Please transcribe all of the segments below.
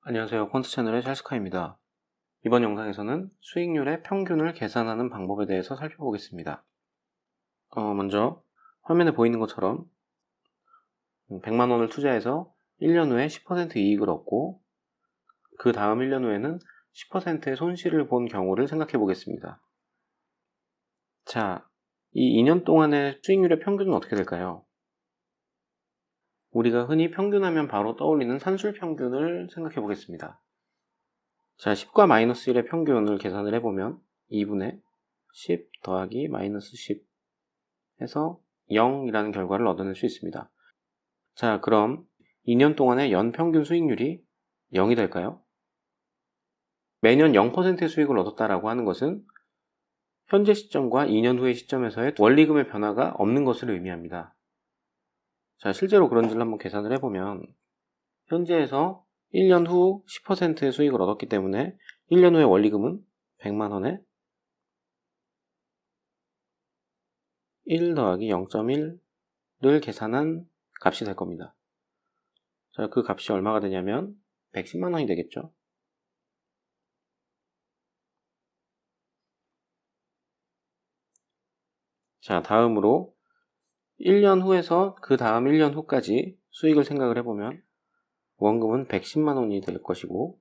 안녕하세요. 퀀트 채널의 찰스카입니다. 이번 영상에서는 수익률의 평균을 계산하는 방법에 대해서 살펴보겠습니다. 먼저 화면에 보이는 것처럼 100만 원을 투자해서 1년 후에 10% 이익을 얻고 그 다음 1년 후에는 10%의 손실을 본 경우를 생각해 보겠습니다. 자, 이 2년 동안의 수익률의 평균은 어떻게 될까요? 우리가 흔히 평균하면 바로 떠올리는 산술평균을 생각해 보겠습니다. 자, 10과 마이너스 1의 평균을 계산을 해보면 2분의 10 더하기 마이너스 10 해서 0이라는 결과를 얻어낼 수 있습니다. 자, 그럼 2년 동안의 연평균 수익률이 0이 될까요? 매년 0%의 수익을 얻었다라고 하는 것은 현재 시점과 2년 후의 시점에서의 원리금의 변화가 없는 것을 의미합니다. 자, 실제로 그런지를 한번 계산을 해보면 현재에서 1년 후 10%의 수익을 얻었기 때문에 1년 후의 원리금은 100만 원에 1 더하기 0.1를 계산한 값이 될 겁니다. 자, 그 값이 얼마가 되냐면 110만 원이 되겠죠. 자, 다음으로 1년 후에서 그 다음 1년 후까지 수익을 생각을 해보면 원금은 110만 원이 될 것이고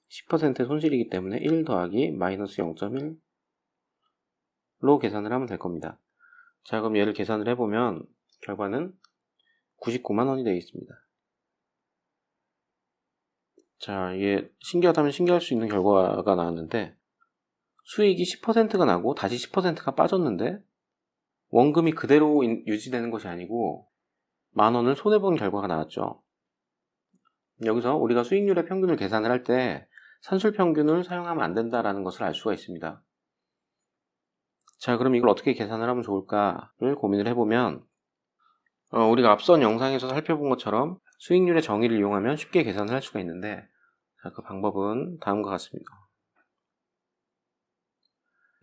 10%의 손실이기 때문에 1 더하기 마이너스 0.1로 계산을 하면 될 겁니다. 자, 그럼 얘를 계산을 해보면 결과는 99만 원이 되어 있습니다. 자, 이게 신기하다면 신기할 수 있는 결과가 나왔는데 수익이 10%가 나고 다시 10%가 빠졌는데 원금이 그대로 유지되는 것이 아니고 만 원을 손해본 결과가 나왔죠. 여기서 우리가 수익률의 평균을 계산을 할 때 산술평균을 사용하면 안 된다라는 것을 알 수가 있습니다. 자, 그럼 이걸 어떻게 계산을 하면 좋을까를 고민을 해보면 우리가 앞선 영상에서 살펴본 것처럼 수익률의 정의를 이용하면 쉽게 계산을 할 수가 있는데 자, 그 방법은 다음과 같습니다.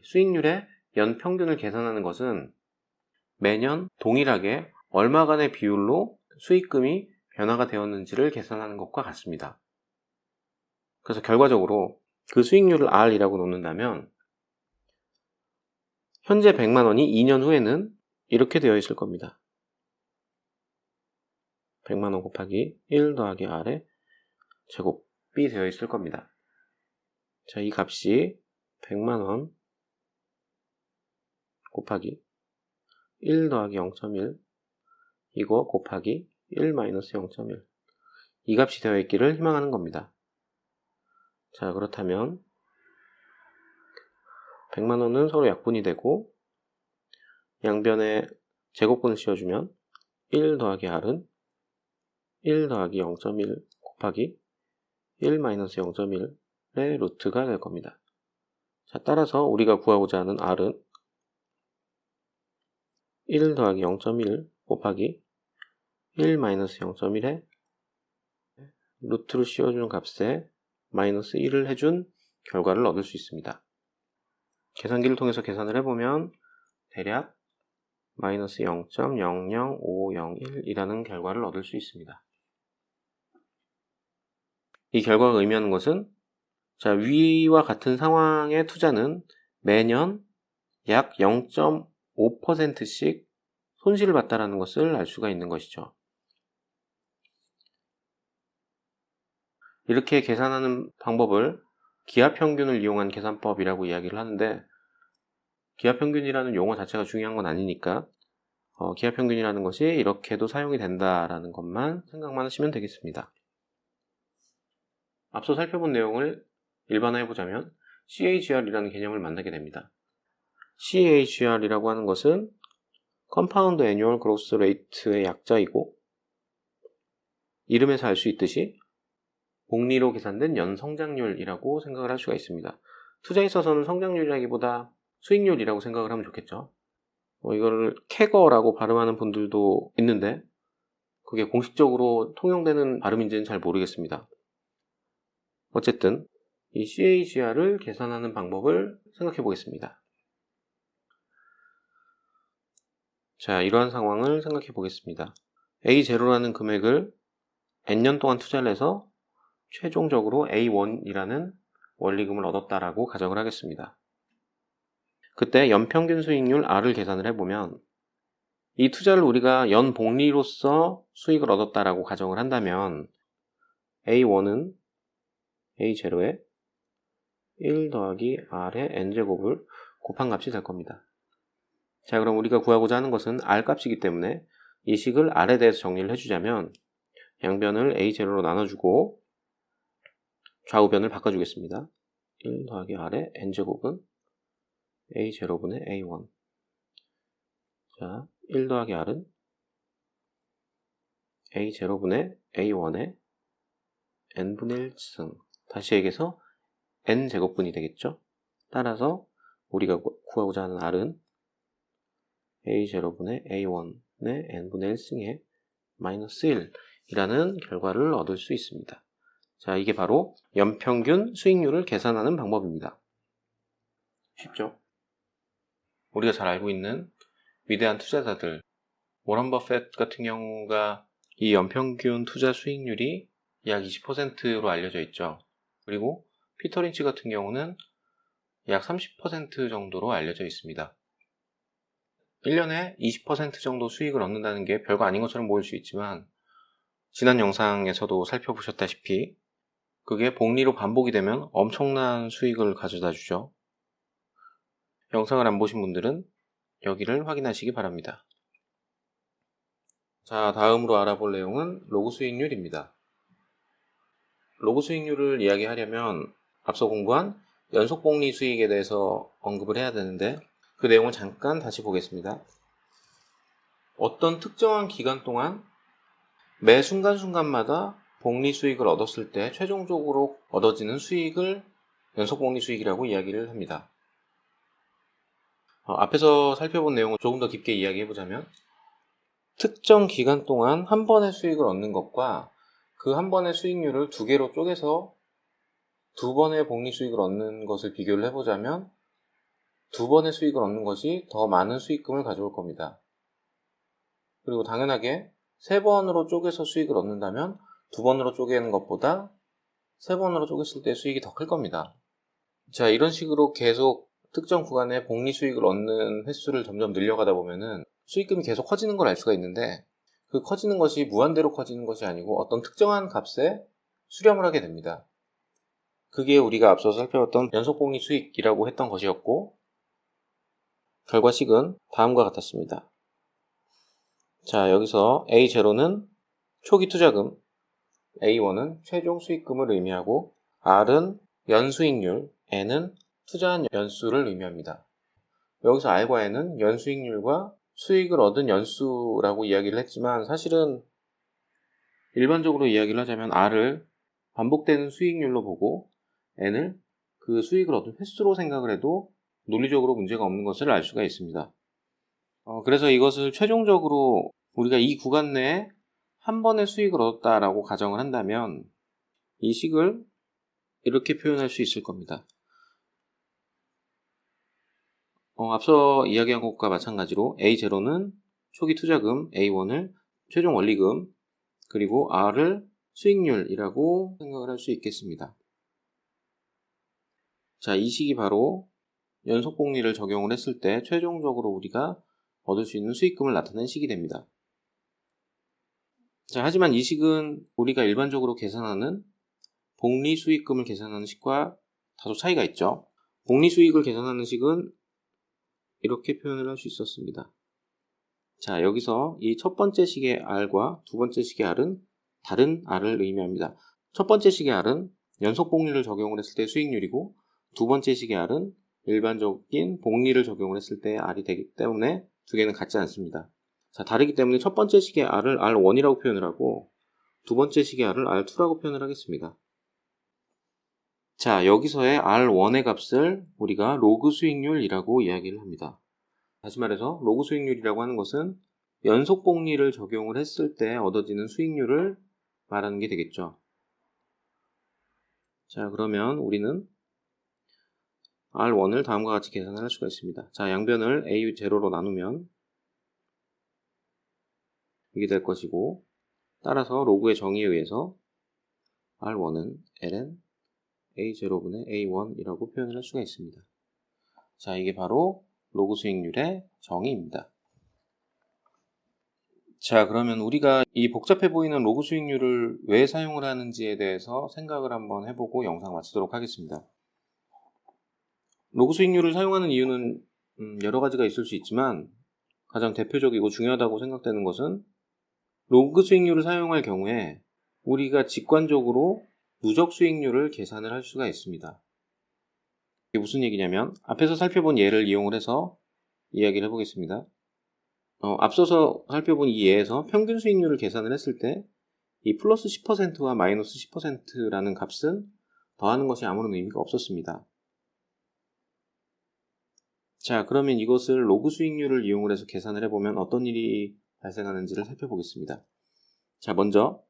수익률의 연평균을 계산하는 것은 매년 동일하게 얼마간의 비율로 수익금이 변화가 되었는지를 계산하는 것과 같습니다. 그래서 결과적으로 그 수익률을 R이라고 놓는다면 현재 100만 원이 2년 후에는 이렇게 되어 있을 겁니다. 100만 원 곱하기 1 더하기 R의 제곱이 되어 있을 겁니다. 자, 이 값이 100만 원 곱하기 1 더하기 0.1 이거 곱하기 1 마이너스 0.1 이 값이 되어 있기를 희망하는 겁니다. 자, 그렇다면 100만 원은 서로 약분이 되고 양변에 제곱근을 씌워주면 1 더하기 R은 1 더하기 0.1 곱하기 1 마이너스 0.1의 루트가 될 겁니다. 자, 따라서 우리가 구하고자 하는 R은 1 더하기 0.1 곱하기 1 마이너스 0.1의 루트를 씌워주는 값에 마이너스 1을 해준 결과를 얻을 수 있습니다. 계산기를 통해서 계산을 해보면 대략 마이너스 0.005501이라는 결과를 얻을 수 있습니다. 이 결과가 의미하는 것은 자, 위와 같은 상황의 투자는 매년 약 0.5%씩 손실을 봤다는 것을 알 수가 있는 것이죠. 이렇게 계산하는 방법을 기하평균을 이용한 계산법이라고 이야기를 하는데 기하평균이라는 용어 자체가 중요한 건 아니니까 기하평균이라는 것이 이렇게도 사용이 된다라는 것만 생각만 하시면 되겠습니다. 앞서 살펴본 내용을 일반화해보자면 CAGR이라는 개념을 만나게 됩니다. CAGR이라고 하는 것은 Compound Annual Growth Rate의 약자이고 이름에서 알 수 있듯이 복리로 계산된 연성장률이라고 생각을 할 수가 있습니다. 투자에 있어서는 성장률이라기보다 수익률이라고 생각을 하면 좋겠죠. 이거를 캐거라고 발음하는 분들도 있는데 그게 공식적으로 통용되는 발음인지는 잘 모르겠습니다. 어쨌든 이 CAGR을 계산하는 방법을 생각해 보겠습니다. 자, 이러한 상황을 생각해 보겠습니다. A0라는 금액을 n년 동안 투자를 해서 최종적으로 A1이라는 원리금을 얻었다라고 가정을 하겠습니다. 그때 연평균 수익률 R을 계산을 해보면 이 투자를 우리가 연복리로서 수익을 얻었다라고 가정을 한다면 A1은 A0에 1 더하기 R의 N제곱을 곱한 값이 될 겁니다. 자, 그럼 우리가 구하고자 하는 것은 R 값이기 때문에 이 식을 R에 대해서 정리를 해주자면 양변을 A0로 나눠주고 좌우변을 바꿔주겠습니다. 1 더하기 R의 N제곱은 A0분의 A1. 자, 1 더하기 R은 A0분의 A1의 N분의 1승. 다시 얘기해서 N제곱분이 되겠죠? 따라서 우리가 구하고자 하는 R은 A0분의 A1의 N분의 1승의 마이너스 1이라는 결과를 얻을 수 있습니다. 자, 이게 바로 연평균 수익률을 계산하는 방법입니다. 쉽죠? 우리가 잘 알고 있는 위대한 투자자들, 워런 버핏 같은 경우가 이 연평균 투자 수익률이 약 20%로 알려져 있죠. 그리고 피터 린치 같은 경우는 약 30% 정도로 알려져 있습니다. 1년에 20% 정도 수익을 얻는다는 게 별거 아닌 것처럼 보일 수 있지만 지난 영상에서도 살펴보셨다시피 그게 복리로 반복이 되면 엄청난 수익을 가져다 주죠. 영상을 안 보신 분들은 여기를 확인하시기 바랍니다. 자, 다음으로 알아볼 내용은 로그 수익률입니다. 로그 수익률을 이야기하려면 앞서 공부한 연속복리 수익에 대해서 언급을 해야 되는데 그 내용을 잠깐 다시 보겠습니다. 어떤 특정한 기간 동안 매 순간순간마다 복리 수익을 얻었을 때 최종적으로 얻어지는 수익을 연속복리 수익이라고 이야기를 합니다. 앞에서 살펴본 내용을 조금 더 깊게 이야기해보자면 특정 기간 동안 한 번의 수익을 얻는 것과 그 한 번의 수익률을 두 개로 쪼개서 두 번의 복리 수익을 얻는 것을 비교를 해보자면 두 번의 수익을 얻는 것이 더 많은 수익금을 가져올 겁니다. 그리고 당연하게 세 번으로 쪼개서 수익을 얻는다면 두 번으로 쪼개는 것보다 세 번으로 쪼갰을 때 수익이 더 클 겁니다. 자, 이런 식으로 계속 특정 구간에 복리 수익을 얻는 횟수를 점점 늘려가다 보면은 수익금이 계속 커지는 걸 알 수가 있는데 그 커지는 것이 무한대로 커지는 것이 아니고 어떤 특정한 값에 수렴을 하게 됩니다. 그게 우리가 앞서 살펴봤던 연속복리 수익이라고 했던 것이었고 결과식은 다음과 같았습니다. 자, 여기서 A0는 초기 투자금, A1은 최종 수익금을 의미하고 R은 연수익률, N은 투자한 연수를 의미합니다. 여기서 R과 N은 연수익률과 수익을 얻은 연수라고 이야기를 했지만 사실은 일반적으로 이야기를 하자면 R을 반복되는 수익률로 보고 N을 그 수익을 얻은 횟수로 생각을 해도 논리적으로 문제가 없는 것을 알 수가 있습니다. 그래서 이것을 최종적으로 우리가 이 구간 내에 한 번의 수익을 얻었다라고 가정을 한다면 이 식을 이렇게 표현할 수 있을 겁니다. 앞서 이야기한 것과 마찬가지로 A0는 초기 투자금, A1을 최종 원리금, 그리고 R을 수익률이라고 생각을 할 수 있겠습니다. 자, 이 식이 바로 연속복리를 적용을 했을 때 최종적으로 우리가 얻을 수 있는 수익금을 나타낸 식이 됩니다. 자, 하지만 이 식은 우리가 일반적으로 계산하는 복리 수익금을 계산하는 식과 다소 차이가 있죠. 복리 수익을 계산하는 식은 이렇게 표현을 할 수 있었습니다. 자, 여기서 이 첫 번째 식의 R과 두 번째 식의 R은 다른 R을 의미합니다. 첫 번째 식의 R은 연속 복리를 적용을 했을 때 수익률이고 두 번째 식의 R은 일반적인 복리를 적용을 했을 때 R이 되기 때문에 두 개는 같지 않습니다. 자, 다르기 때문에 첫 번째 식의 R을 R1이라고 표현을 하고 두 번째 식의 R을 R2라고 표현을 하겠습니다. 자, 여기서의 R1의 값을 우리가 로그 수익률이라고 이야기를 합니다. 다시 말해서 로그 수익률이라고 하는 것은 연속 복리를 적용을 했을 때 얻어지는 수익률을 말하는 게 되겠죠. 자, 그러면 우리는 R1을 다음과 같이 계산을 할 수가 있습니다. 자, 양변을 A0로 나누면 이게 될 것이고 따라서 로그의 정의에 의해서 R1은 ln A0분의 A1이라고 표현을 할 수가 있습니다. 자, 이게 바로 로그 수익률의 정의입니다. 자, 그러면 우리가 이 복잡해 보이는 로그 수익률을 왜 사용을 하는지에 대해서 생각을 한번 해보고 영상 마치도록 하겠습니다. 로그 수익률을 사용하는 이유는 여러 가지가 있을 수 있지만 가장 대표적이고 중요하다고 생각되는 것은 로그 수익률을 사용할 경우에 우리가 직관적으로 누적 수익률을 계산을 할 수가 있습니다. 이게 무슨 얘기냐면 앞에서 살펴본 예를 이용을 해서 이야기를 해보겠습니다. 앞서서 살펴본 이 예에서 평균 수익률을 계산을 했을 때 이 플러스 10%와 마이너스 10%라는 값은 더하는 것이 아무런 의미가 없었습니다. 자, 그러면 이것을 로그 수익률을 이용을 해서 계산을 해보면 어떤 일이 발생하는지를 살펴보겠습니다. 자, 먼저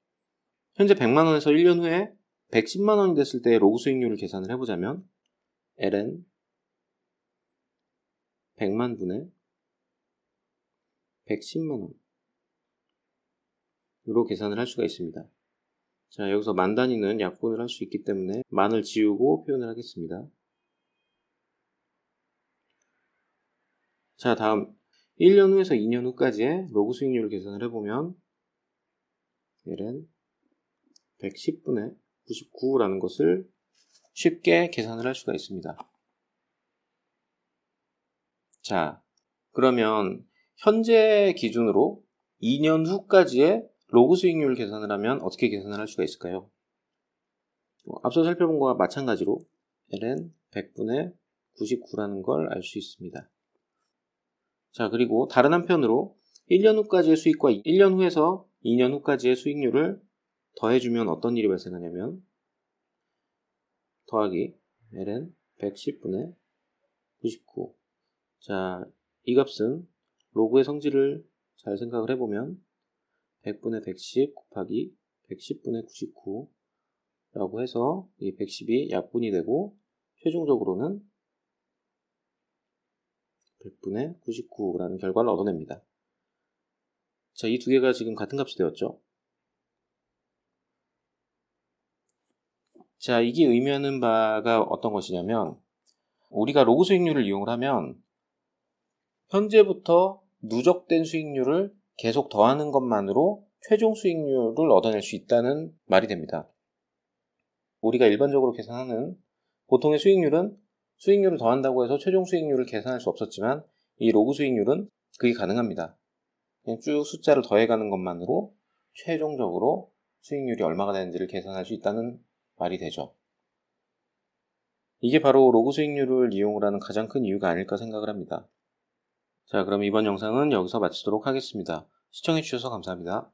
현재 100만원에서 1년 후에 110만원이 됐을 때 로그 수익률을 계산을 해보자면 ln 100만 분의 110만원 으로 계산을 할 수가 있습니다. 자, 여기서 만 단위는 약분을 할 수 있기 때문에 만을 지우고 표현을 하겠습니다. 자, 다음 1년 후에서 2년 후까지의 로그 수익률을 계산을 해보면 ln 110분의 99라는 것을 쉽게 계산을 할 수가 있습니다. 자, 그러면 현재 기준으로 2년 후까지의 로그 수익률을 계산을 하면 어떻게 계산을 할 수가 있을까요? 앞서 살펴본 것과 마찬가지로 ln 100분의 99라는 걸 알 수 있습니다. 자, 그리고 다른 한편으로 1년 후까지의 수익과 1년 후에서 2년 후까지의 수익률을 더해주면 어떤 일이 발생하냐면 더하기 ln 110분의 99. 자, 이 값은 로그의 성질을 잘 생각을 해보면 100분의 110 곱하기 110분의 99라고 해서 이 110이 약분이 되고 최종적으로는 100분의 99라는 결과를 얻어냅니다. 자, 이 두 개가 지금 같은 값이 되었죠. 자, 이게 의미하는 바가 어떤 것이냐면 우리가 로그 수익률을 이용을 하면 현재부터 누적된 수익률을 계속 더하는 것만으로 최종 수익률을 얻어낼 수 있다는 말이 됩니다. 우리가 일반적으로 계산하는 보통의 수익률은 수익률을 더한다고 해서 최종 수익률을 계산할 수 없었지만 이 로그 수익률은 그게 가능합니다. 그냥 쭉 숫자를 더해가는 것만으로 최종적으로 수익률이 얼마가 되는지를 계산할 수 있다는 말이 되죠. 이게 바로 로그 수익률을 이용을 하는 가장 큰 이유가 아닐까 생각을 합니다. 자, 그럼 이번 영상은 여기서 마치도록 하겠습니다. 시청해주셔서 감사합니다.